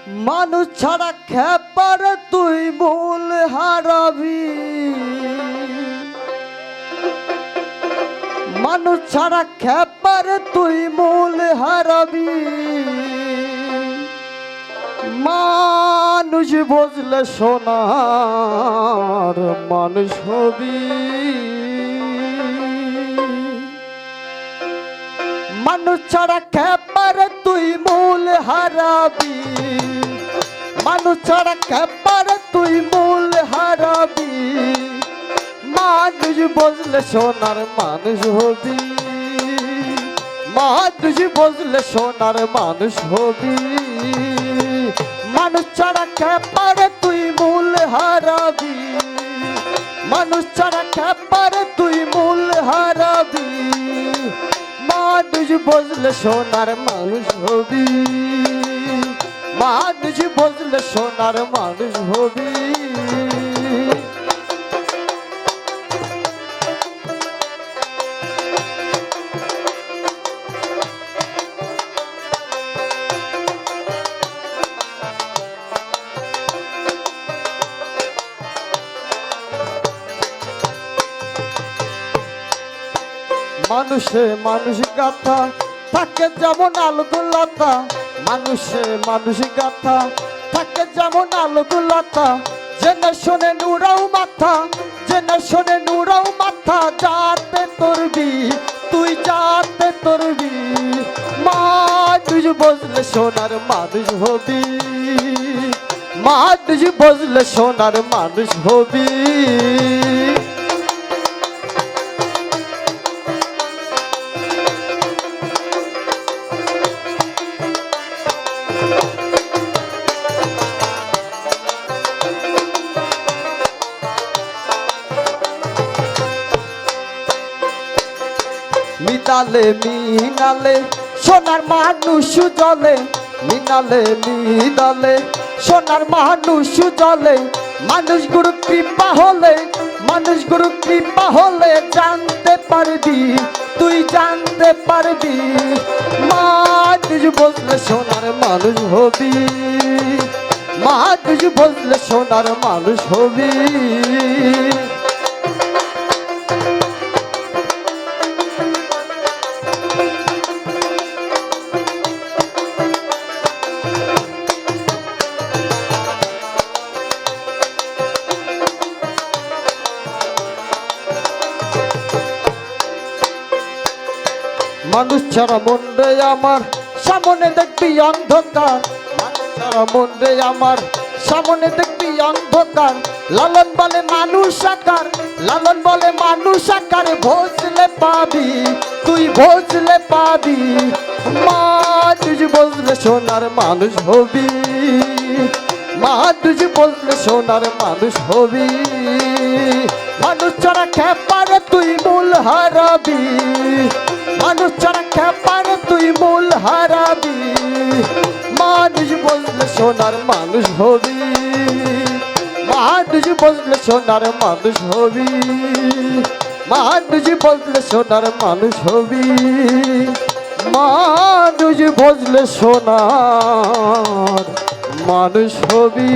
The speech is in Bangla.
মানুষ ছাড়া খেপার তুই মূল হারাবি, মানুষ ছাড়া খেপার তুই মূল হারাবি। মানুষ বুঝলে সোনার মানুষ হবি, মানুষ ছাড়া খেপার তুই মূল হারাবি, মানুষ ছাড়া খেপার তুই মূল হারাবি। মানুষ বুঝলে সোনার মানুষ হবি, মানুষ বুঝলে সোনার মানুষ হবি। মানুষ ছাড়া খেপার তুই মূল হারাবি, মানুষ ছাড়া খেপার তুই মূল হারাবি। মানুষ বুঝলে সোনার মানুষ হবি, মানুষ বুঝলে সোনার মানুষ হবি। মানুষে মানুষ গাথা থাকে যেমন আলোগুলাতা, মানুষে মানুষ গাথা থাকে যেমন আলোগুলাতা। জেনে শোনে নুরাও মাথা, জেনে শোনে নুরাও মাথা। যাতে তোরবি তুই যাতে তোরবি, মানুষ বুঝলে সোনার মানুষ হবি, মানুষ বুঝলে সোনার মানুষ হবি। মিনালে মিনালে সোনার মানুষ জলে, মিনালে মিনালে সোনার মানুষ জলে। মানুষ গুরু কৃপা হলে, মানুষ গুরু কৃপা হলে জানতে পারবি তুই জানতে পারবি। মানুষ বুঝলে সোনার মানুষ হবি, মানুষ বুঝলে সোনার মানুষ হবি। মানুষ ছাড়া মন রে আমার সামনে দেখবি অন্ধকার, মানুষ ছাড়া মন রে আমার সামনে দেখবি অন্ধকার। লালন বলে মানুষ আকার, লালন বলে মানুষ আকার। ভোজলে পাবি তুই ভোজলে পাবি, মানুষ বুঝলে সোনার মানুষ হবি, মানুষ বুঝলে সোনার মানুষ হবি। মানুষ ছাড়া খেপার তুই মূল হারাবি, মানুষ ছাড়া খেপার তুই মূল হারাবি। মানুষ বুঝলে সোনার মানুষ হবি, মানুষ বুঝলে সোনার মানুষ হবি, মানুষ বুঝলে সোনার মানুষ হবি, মানুষ বুঝলে সোনার মানুষ হবি।